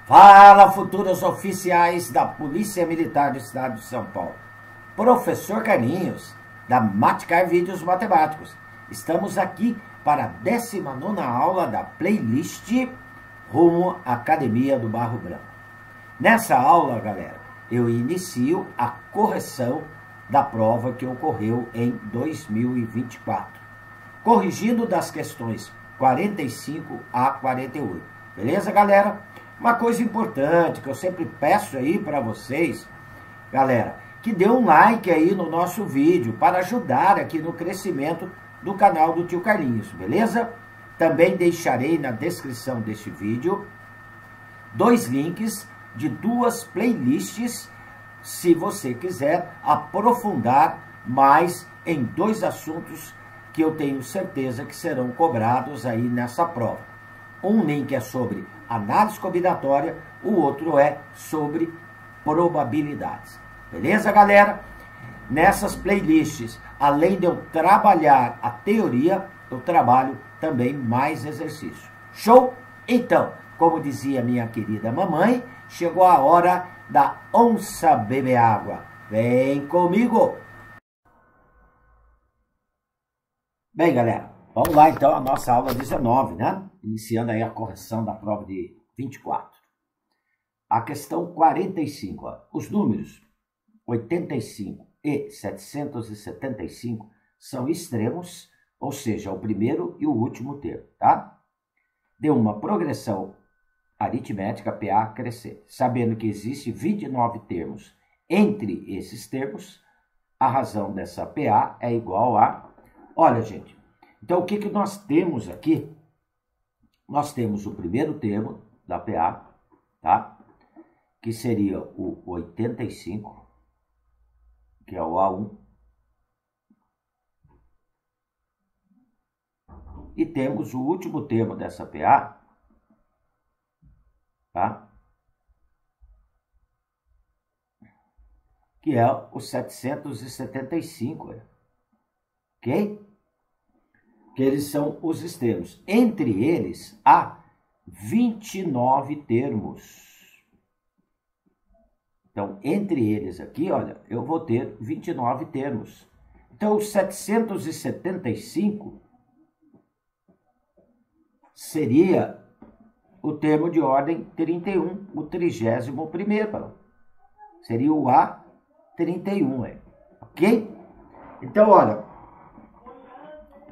Fala, futuros oficiais da Polícia Militar do Estado de São Paulo. Professor Carlinhos, da Maticar Vídeos Matemáticos. Estamos aqui para a 19ª aula da playlist rumo à Academia do Barro Branco. Nessa aula, galera, eu inicio a correção da prova que ocorreu em 2024, corrigindo das questões 45 a 48. Beleza, galera? Uma coisa importante que eu sempre peço aí para vocês, galera, que dê um like aí no nosso vídeo para ajudar aqui no crescimento do canal do Tio Carlinhos, beleza? Também deixarei na descrição deste vídeo 2 links de 2 playlists, se você quiser aprofundar mais em 2 assuntos que eu tenho certeza que serão cobrados aí nessa prova. Um link é sobre análise combinatória, o outro é sobre probabilidades. Beleza, galera? Nessas playlists, além de eu trabalhar a teoria, eu trabalho também mais exercício. Show? Então, como dizia minha querida mamãe, chegou a hora da onça beber água. Vem comigo! Bem, galera, vamos lá então a nossa aula 19, né? Iniciando aí a correção da prova de 24. A questão 45, ó. Os números 85 e 775 são extremos, ou seja, o primeiro e o último termo, tá? De uma progressão aritmética PA crescente. Sabendo que existe 29 termos entre esses termos, a razão dessa PA é igual a... Olha, gente, então o que nós temos aqui? Nós temos o primeiro termo da PA, tá? Que seria o 85, que é o A1. E temos o último termo dessa PA, tá? Que é o 775, ok? Que eles são os extremos. Entre eles, há 29 termos. Então, entre eles aqui, olha, eu vou ter 29 termos. Então, o 775 seria o termo de ordem 31, o 31º. Seria o A31, ok? Então, olha,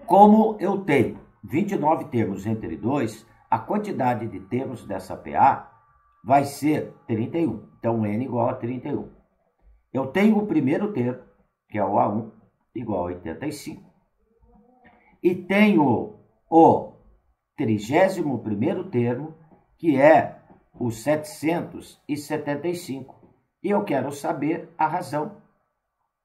como eu tenho 29 termos entre 2, a quantidade de termos dessa PA vai ser 31. Então, N igual a 31. Eu tenho o primeiro termo, que é o A1, igual a 85. E tenho o 31º termo, que é o 775. E eu quero saber a razão,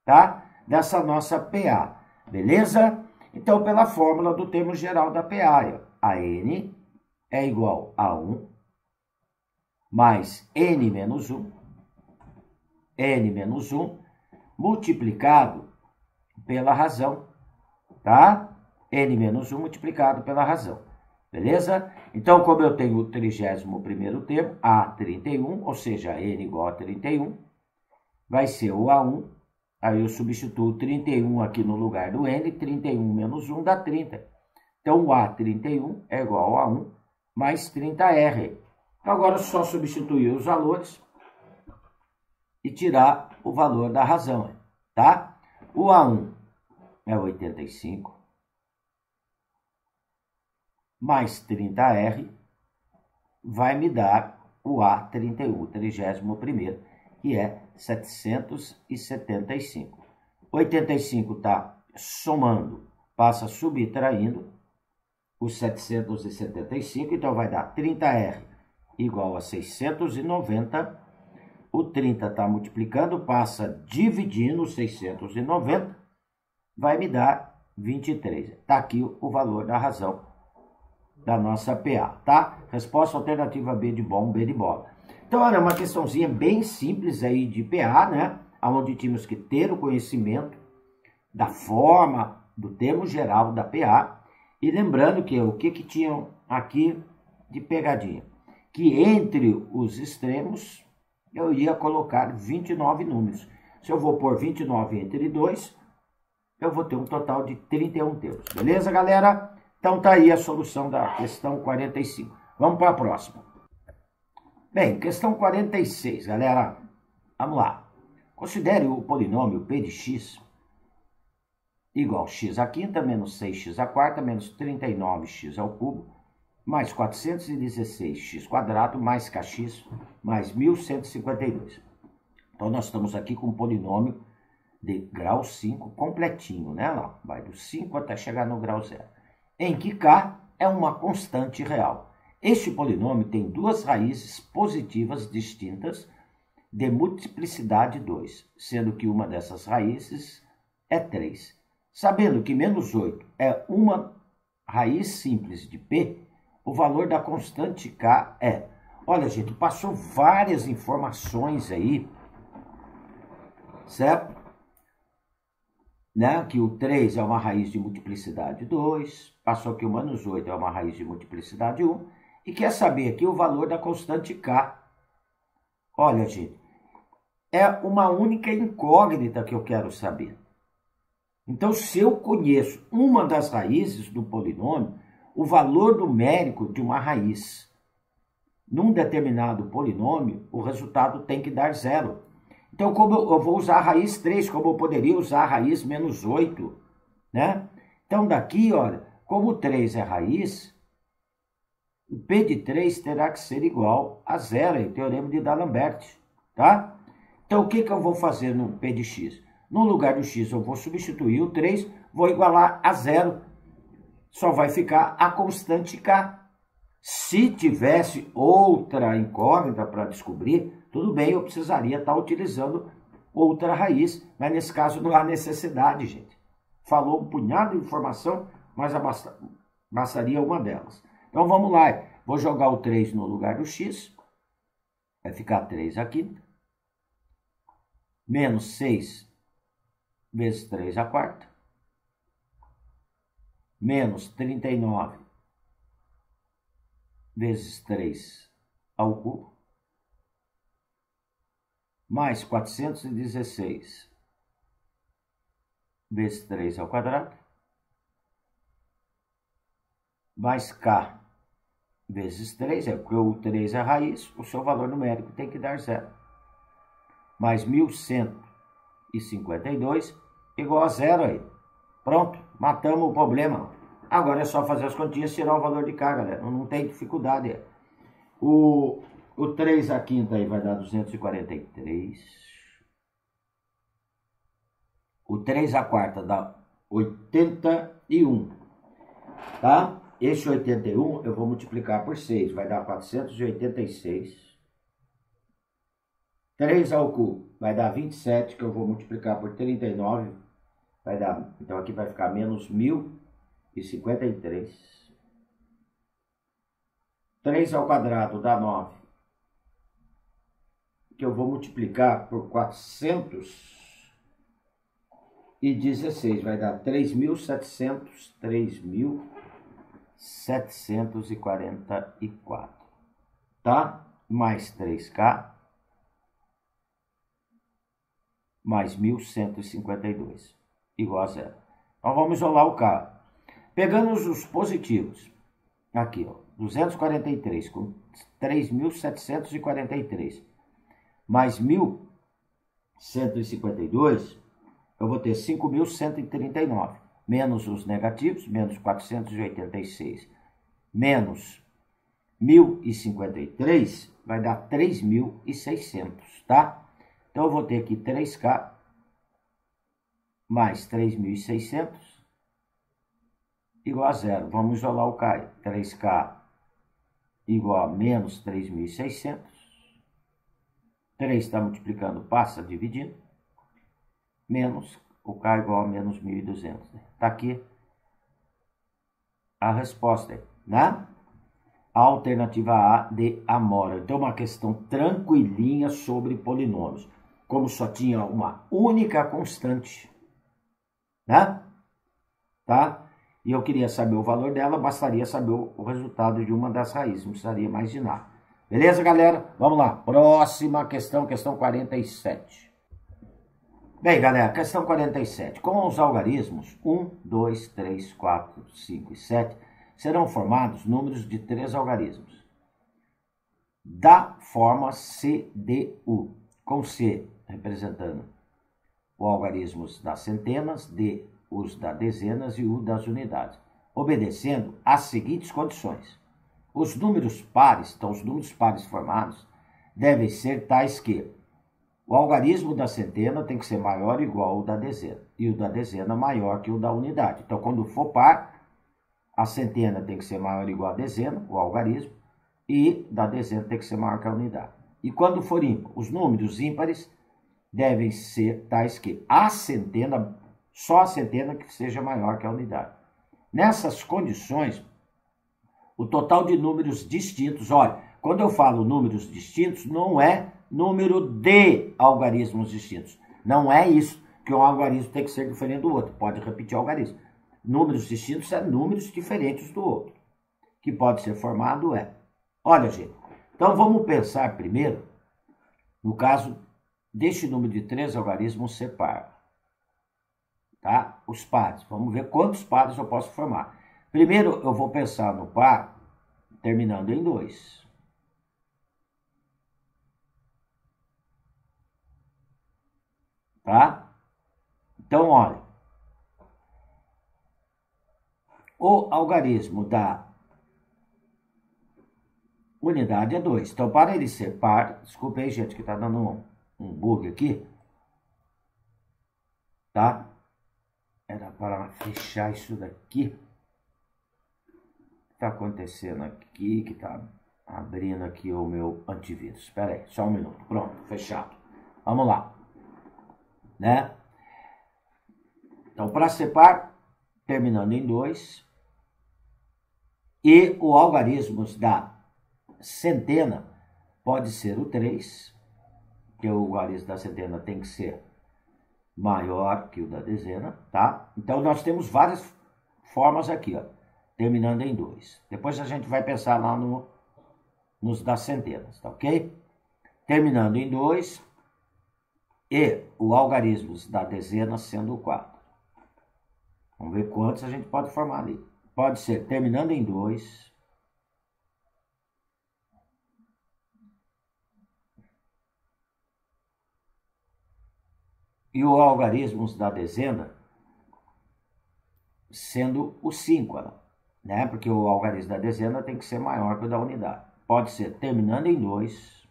tá? Dessa nossa PA. Beleza? Então, pela fórmula do termo geral da PA, a N é igual a 1 mais N menos 1, multiplicado pela razão, tá? N menos 1 multiplicado pela razão, beleza? Então, como eu tenho o 31º termo, A31, ou seja, N igual a 31, vai ser o A1, aí eu substituo 31 aqui no lugar do N, 31 menos 1 dá 30. Então, o A31 é igual a 1 mais 30R. Então, agora é só substituir os valores e tirar o valor da razão, tá? O A1 é 85 mais 30R vai me dar o A31, o 31º, que é 775. 85 está somando, passa subtraindo o 775, então vai dar 30R igual a 690. O 30 está multiplicando, passa dividindo 690, vai me dar 23. Está aqui o valor da razão da nossa PA, tá? Resposta alternativa B de bom, B de bola. Então, olha, uma questãozinha bem simples aí de PA, né? Onde tínhamos que ter o conhecimento da forma, do termo geral da PA. E lembrando que o que tinham aqui de pegadinha? que entre os extremos eu ia colocar 29 números. Se eu vou pôr 29 entre 2, eu vou ter um total de 31 terços. Beleza, galera? Então tá aí a solução da questão 45. Vamos para a próxima. Bem, questão 46, galera. Vamos lá. Considere o polinômio p de x igual a x à quinta menos 6x à quarta menos 39x ao cubo mais 416x quadrado mais kx mais 1152. Então, nós estamos aqui com um polinômio de grau 5 completinho, né? Vai do 5 até chegar no grau 0. Em que k é uma constante real. Este polinômio tem duas raízes positivas distintas de multiplicidade 2, sendo que uma dessas raízes é 3. Sabendo que menos 8 é uma raiz simples de p, o valor da constante k é... Olha, gente, passou várias informações aí, certo? Né? Que o 3 é uma raiz de multiplicidade 2, passou que o menos 8 é uma raiz de multiplicidade 1, e quer saber aqui o valor da constante k. Olha, gente, é uma única incógnita que eu quero saber. Então, se eu conheço uma das raízes do polinômio, o valor numérico de uma raiz num determinado polinômio, o resultado tem que dar 0. Então, como eu vou usar a raiz 3, como eu poderia usar a raiz menos 8, né? Então, daqui, olha, como 3 é raiz, o P de 3 terá que ser igual a 0, é o teorema de D'Alembert, tá? Então, o que eu vou fazer no P de x? No lugar do x, eu vou substituir o 3, vou igualar a 0. Só vai ficar a constante k. Se tivesse outra incógnita para descobrir, tudo bem, eu precisaria estar utilizando outra raiz, mas nesse caso não há necessidade, gente. Falou um punhado de informação, mas bastaria uma delas. Então vamos lá, vou jogar o 3 no lugar do x, vai ficar 3 aqui, menos 6 vezes 3 à quarta, menos 39 vezes 3 ao cubo, mais 416 vezes 3 ao quadrado, mais k vezes 3, porque o 3 é a raiz, o seu valor numérico tem que dar 0. Mais 1152 igual a 0 aí. Pronto, matamos o problema. Agora é só fazer as continhas e tirar o valor de k, galera. Não tem dificuldade. O 3 à quinta aí vai dar 243. O 3 à quarta dá 81. Tá? Esse 81 eu vou multiplicar por 6. Vai dar 486. 3 ao cubo vai dar 27, que eu vou multiplicar por 39. Vai dar, então aqui vai ficar menos 1053. 3 ao quadrado dá 9, que eu vou multiplicar por 416, vai dar 3.744, tá? Mais 3k, mais 1152, igual a 0. Então vamos isolar o k. Pegando os positivos, aqui, ó, 243 com 3.743 mais 1.152, eu vou ter 5.139, menos os negativos, menos 486, menos 1.053, vai dar 3.600, tá? Então, eu vou ter aqui 3k mais 3.600 igual a 0. Vamos isolar o k. 3k igual a menos 3.600. 3 está multiplicando, passa dividindo. Menos o k igual a menos 1.200. Está aqui a resposta, né? A alternativa A de Amora. Então, uma questão tranquilinha sobre polinômios. Como só tinha uma única constante, né? Tá? E eu queria saber o valor dela, bastaria saber o resultado de uma das raízes, não precisaria mais de nada. Beleza, galera? Vamos lá. Próxima questão, questão 47. Bem, galera, questão 47. Com os algarismos 1, 2, 3, 4, 5 e 7, serão formados números de 3 algarismos da forma CDU, com C representando o algarismos das centenas, D os das dezenas e U das unidades, obedecendo às seguintes condições. Os números pares, então os números pares formados, devem ser tais que o algarismo da centena tem que ser maior ou igual ao da dezena, e o da dezena maior que o da unidade. Então, quando for par, a centena tem que ser maior ou igual à dezena, o algarismo, e da dezena tem que ser maior que a unidade. E quando for ímpar, os números ímpares devem ser tais que a centena, só a centena que seja maior que a unidade. Nessas condições, o total de números distintos, olha, quando eu falo números distintos, não é número de algarismos distintos. Não é isso, que um algarismo tem que ser diferente do outro. Pode repetir o algarismo. Números distintos é números diferentes do outro. Que pode ser formado é. Olha, gente, então vamos pensar primeiro, no caso deste número de 3 algarismos ser par. Tá? Os pares. Vamos ver quantos pares eu posso formar. Primeiro, eu vou pensar no par terminando em 2. Tá? Então, olha. O algarismo da unidade é 2. Então, para ele ser par, desculpa aí, gente, que está dando um bug aqui. Tá? Era para fechar isso daqui. O que está acontecendo aqui? Que está abrindo aqui o meu antivírus. Espera aí, só um minuto. Pronto, fechado. Vamos lá. Né? Então, para ser par, terminando em 2. E o algarismos da centena pode ser o 3, que o algarismo da centena tem que ser maior que o da dezena, tá? Então, nós temos várias formas aqui, ó, terminando em 2. Depois a gente vai pensar lá nos das centenas, tá ok? Terminando em 2 e o algarismos da dezena sendo o 4. Vamos ver quantos a gente pode formar ali. Pode ser terminando em 2... e o algarismos da dezena sendo o 5, né? Porque o algarismo da dezena tem que ser maior que o da unidade. Pode ser terminando em 2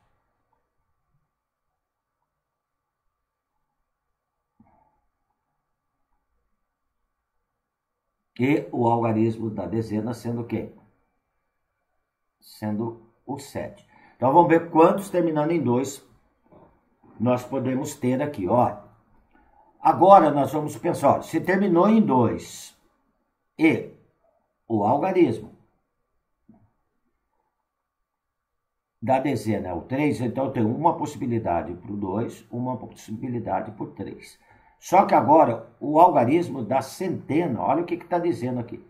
e o algarismo da dezena sendo o quê? Sendo o 7. Então, vamos ver quantos terminando em 2 nós podemos ter aqui, ó. Agora, nós vamos pensar, ó, se terminou em 2 e o algarismo da dezena é o 3, então eu tenho uma possibilidade para o 2, uma possibilidade por 3. Só que agora, o algarismo da centena, olha o que está dizendo aqui,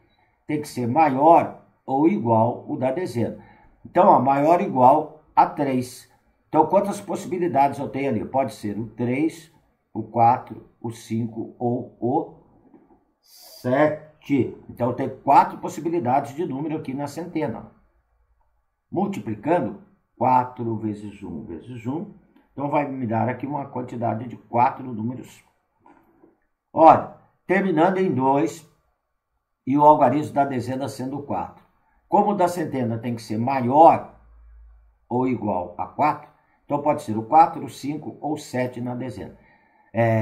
tem que ser maior ou igual o da dezena. Então, ó, maior ou igual a 3. Então, quantas possibilidades eu tenho ali? Pode ser o 3, o 4, o 5 ou o 7. Então, eu tenho 4 possibilidades de número aqui na centena. Multiplicando, 4 vezes 1 vezes 1. Então, vai me dar aqui uma quantidade de 4 números. Olha, terminando em 2 e o algarismo da dezena sendo 4. Como o da centena tem que ser maior ou igual a 4, então pode ser o 4, o 5 ou 7 na dezena.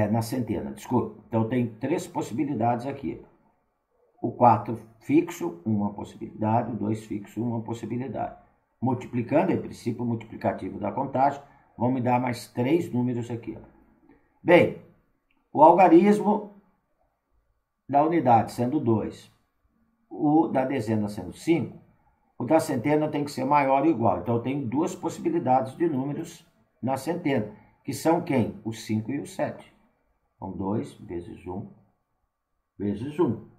Na centena, desculpa. Então, tem 3 possibilidades aqui. O 4 fixo, uma possibilidade. O 2 fixo, uma possibilidade. Multiplicando, em princípio multiplicativo da contagem, vão me dar mais 3 números aqui. Bem, o algarismo da unidade sendo 2, o da dezena sendo 5, o da centena tem que ser maior ou igual. Então, eu tenho 2 possibilidades de números na centena, que são quem? O 5 e o 7. Então, 2 vezes 1 vezes 1.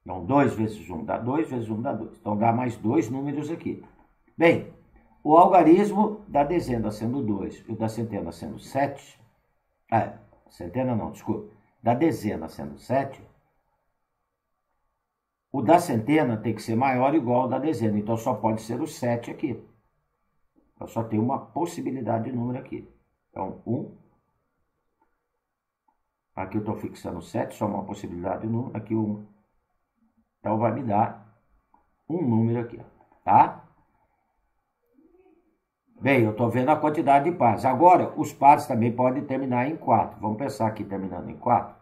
Então, 2 vezes 1 dá 2, vezes 1 dá 2. Então, dá mais 2 números aqui. Bem, o algarismo da dezena sendo 2 e o da centena sendo 7... centena não, desculpa. Da dezena sendo 7, o da centena tem que ser maior ou igual ao da dezena. Então, só pode ser o 7 aqui. Eu só tenho uma possibilidade de número aqui. Então, 1. Aqui eu estou fixando 7, só uma possibilidade de número. Aqui 1. Então, vai me dar um número aqui, tá? Bem, eu estou vendo a quantidade de pares. Agora, os pares também podem terminar em 4. Vamos pensar aqui terminando em 4.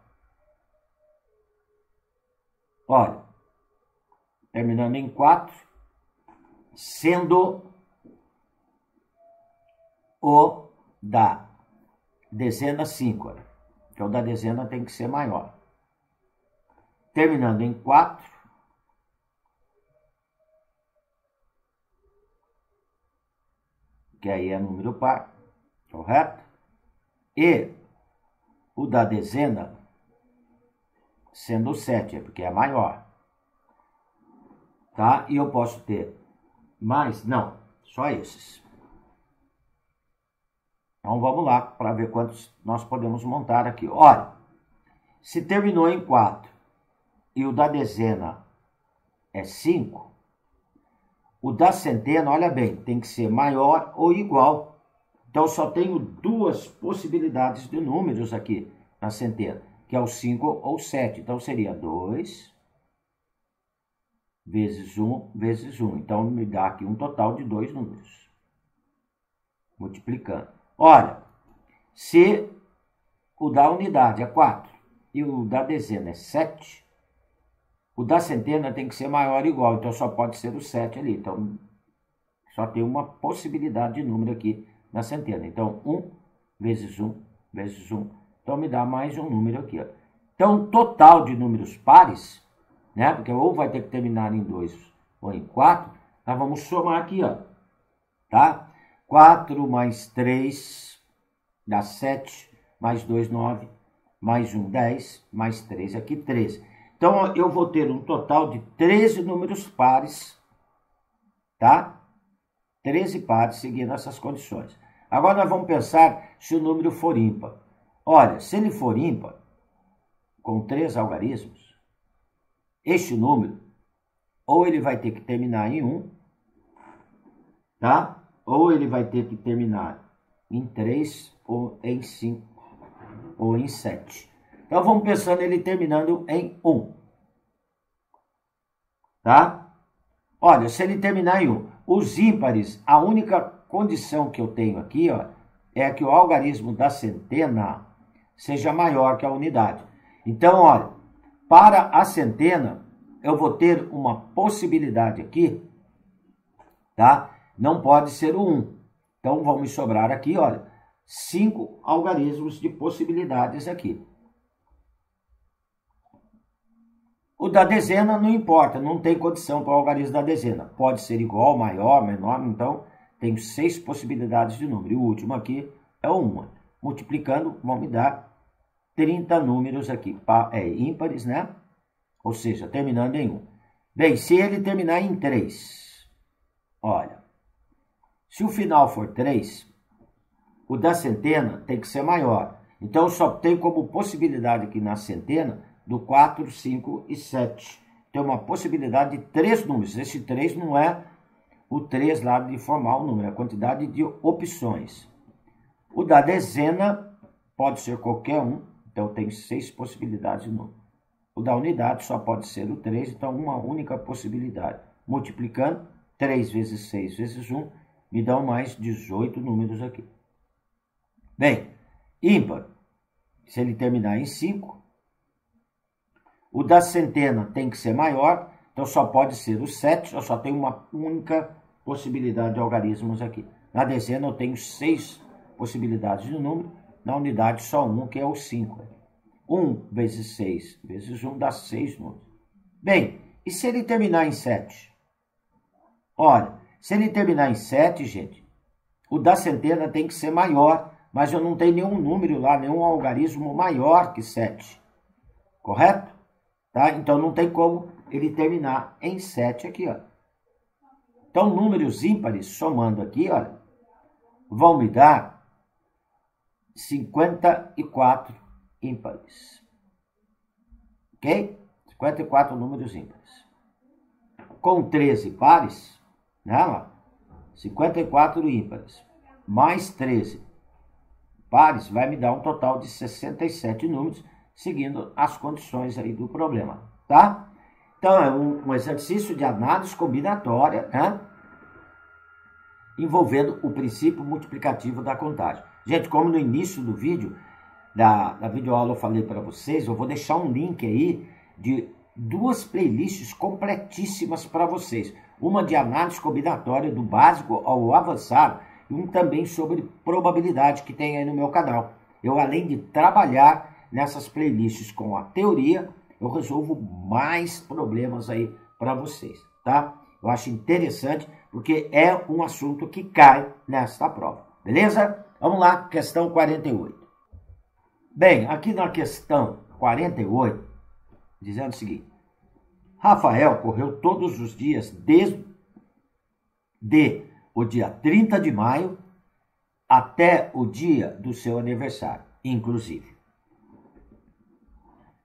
Olha, terminando em 4, sendo o da dezena 5. Então, o da dezena tem que ser maior. Terminando em 4, que aí é número par, correto? E o da dezena sendo 7, porque é maior. Tá? E eu posso ter mais? Não, só esses. Então vamos lá para ver quantos nós podemos montar aqui. Olha, se terminou em 4 e o da dezena é 5, o da centena, olha bem, tem que ser maior ou igual. Então, só tenho duas possibilidades de números aqui na centena, que é o 5 ou 7. Então, seria 2 vezes 1 vezes 1. Então, me dá aqui um total de 2 números. Multiplicando. Olha, se o da unidade é 4 e o da dezena é 7, o da centena tem que ser maior ou igual, então só pode ser o 7 ali. Então, só tem uma possibilidade de número aqui na centena. Então, 1 vezes 1 vezes 1. Então, me dá mais um número aqui. Ó. Então, total de números pares, né? Porque ou vai ter que terminar em 2 ou em 4, nós vamos somar aqui, ó. Tá? 4 mais 3 dá 7, mais 2, 9, mais 1, 10, mais 3 aqui, 13. Então, eu vou ter um total de 13 números pares, tá? 13 pares seguindo essas condições. Agora, nós vamos pensar se o número for ímpar. Olha, se ele for ímpar, com 3 algarismos, este número, ou ele vai ter que terminar em 1, tá? Ou ele vai ter que terminar em 3, ou em 5, ou em 7. Então, vamos pensando ele terminando em 1. Tá? Olha, se ele terminar em 1. Os ímpares, a única condição que eu tenho aqui, ó, é que o algarismo da centena seja maior que a unidade. Então, olha, para a centena, eu vou ter uma possibilidade aqui, tá? Não pode ser o 1. Então, vamos sobrar aqui, olha, 5 algarismos de possibilidades aqui. O da dezena não importa, não tem condição para o algarismo da dezena. Pode ser igual, maior, menor, então tem 6 possibilidades de número. E o último aqui é o 1. Multiplicando, vão me dar 30 números aqui, ímpares, né? Ou seja, terminando em 1. Bem, se ele terminar em 3, olha, se o final for 3, o da centena tem que ser maior. Então, só tem como possibilidade aqui na centena do 4, 5 e 7. Tem uma possibilidade de 3 números. Esse 3 não é o 3 lá de formar o número, é a quantidade de opções. O da dezena pode ser qualquer um, então tem 6 possibilidades de número. O da unidade só pode ser o 3, então uma única possibilidade. Multiplicando, 3 vezes 6 vezes 1, me dão mais 18 números aqui. Bem, ímpar, se ele terminar em 5, o da centena tem que ser maior, então só pode ser o 7, eu só tenho uma única possibilidade de algarismos aqui. Na dezena eu tenho 6 possibilidades de número, na unidade só 1, que é o 5. 1 vezes 6 vezes 1 dá 6 números. Bem, e se ele terminar em 7? Olha, se ele terminar em 7, gente, o da centena tem que ser maior, mas eu não tenho nenhum número lá, nenhum algarismo maior que 7. Correto? Tá? Então, não tem como ele terminar em 7 aqui, ó. Então, números ímpares, somando aqui, olha, vão me dar 54 ímpares. Ok? 54 números ímpares. Com 13 pares, né, 54 ímpares, mais 13 pares, vai me dar um total de 67 números, seguindo as condições aí do problema, tá? Então, é um exercício de análise combinatória, né? Envolvendo o princípio multiplicativo da contagem. Gente, como no início do vídeo, da videoaula eu falei para vocês, eu vou deixar um link aí de 2 playlists completíssimas para vocês. Uma de análise combinatória do básico ao avançado e um também sobre probabilidade que tem aí no meu canal. Eu, além de trabalhar nessas playlists com a teoria, eu resolvo mais problemas aí para vocês, tá? Eu acho interessante porque é um assunto que cai nesta prova, beleza? Vamos lá, questão 48. Bem, aqui na questão 48, dizendo o seguinte: Rafael correu todos os dias desde o dia 30 de maio até o dia do seu aniversário, inclusive.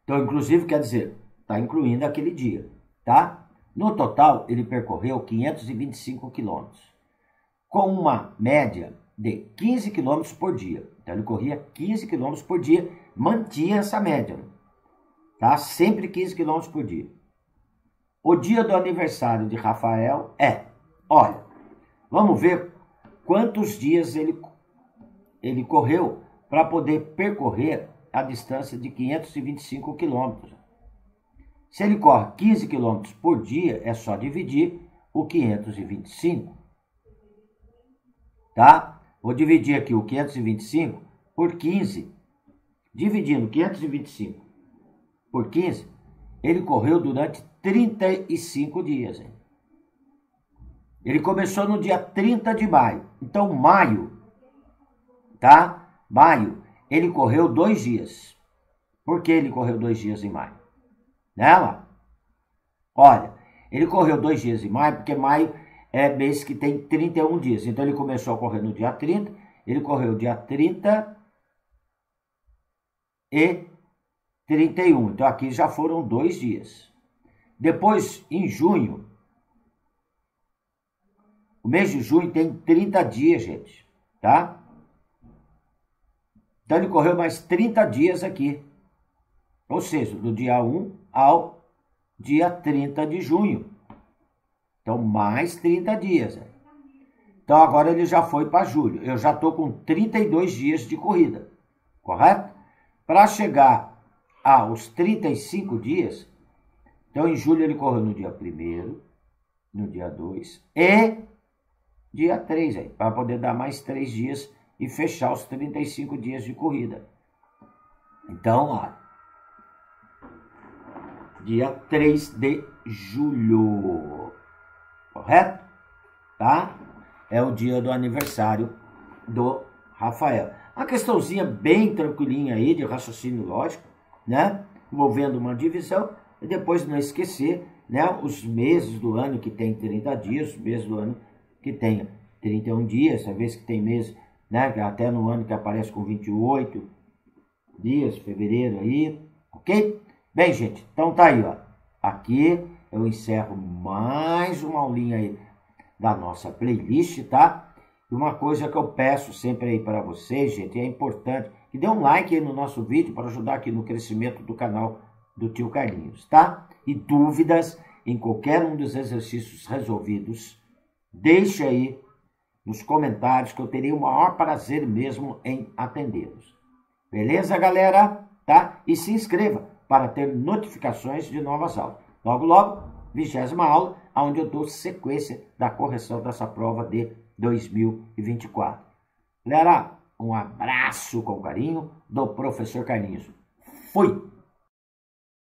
Então, inclusive quer dizer, está incluindo aquele dia, tá? No total, ele percorreu 525 quilômetros, com uma média de 15 quilômetros por dia. Então, ele corria 15 quilômetros por dia, mantinha essa média, tá? Sempre 15 quilômetros por dia. O dia do aniversário de Rafael é, olha, vamos ver quantos dias ele correu para poder percorrer a distância de 525 quilômetros. Se ele corre 15 quilômetros por dia, é só dividir o 525, tá? Vou dividir aqui o 525 por 15. Dividindo 525 por 15, ele correu durante 35 dias. Hein? Ele começou no dia 30 de maio. Então, maio, tá? Maio, ele correu 2 dias. Por que ele correu 2 dias em maio? Nela? Olha, ele correu 2 dias em maio, porque maio é mês que tem 31 dias. Então, ele começou a correr no dia 30, ele correu dia 30 e 31. Então, aqui já foram 2 dias. Depois, em junho, o mês de junho tem 30 dias, gente, tá? Então, ele correu mais 30 dias aqui. Ou seja, do dia 1 ao dia 30 de junho. Então, mais 30 dias. Então, agora ele já foi para julho. Eu já estou com 32 dias de corrida, correto? Para chegar aos 35 dias, então, em julho ele correu no dia 1º, no dia 2 e dia 3, aí, para poder dar mais 3 dias e fechar os 35 dias de corrida. Então, ó, dia 3 de julho, correto? Tá? É o dia do aniversário do Rafael. Uma questãozinha bem tranquilinha aí de raciocínio lógico, né? Envolvendo uma divisão e depois não esquecer, né, os meses do ano que tem 30 dias, os meses do ano que tem 31 dias, às vezes que tem mês, né, até no ano que aparece com 28 dias, fevereiro aí, ok? Bem, gente, então tá aí, ó. Aqui eu encerro mais uma aulinha aí da nossa playlist, tá? E uma coisa que eu peço sempre aí para vocês, gente, é importante que dê um like aí no nosso vídeo para ajudar aqui no crescimento do canal do Tio Carlinhos, tá? E dúvidas em qualquer um dos exercícios resolvidos, deixe aí nos comentários que eu terei o maior prazer mesmo em atendê-los. Beleza, galera? Tá? E se inscreva para ter notificações de novas aulas. Logo, logo, 20ª aula, onde eu dou sequência da correção dessa prova de 2024. Galera, um abraço com carinho do professor Carlinhos. Fui!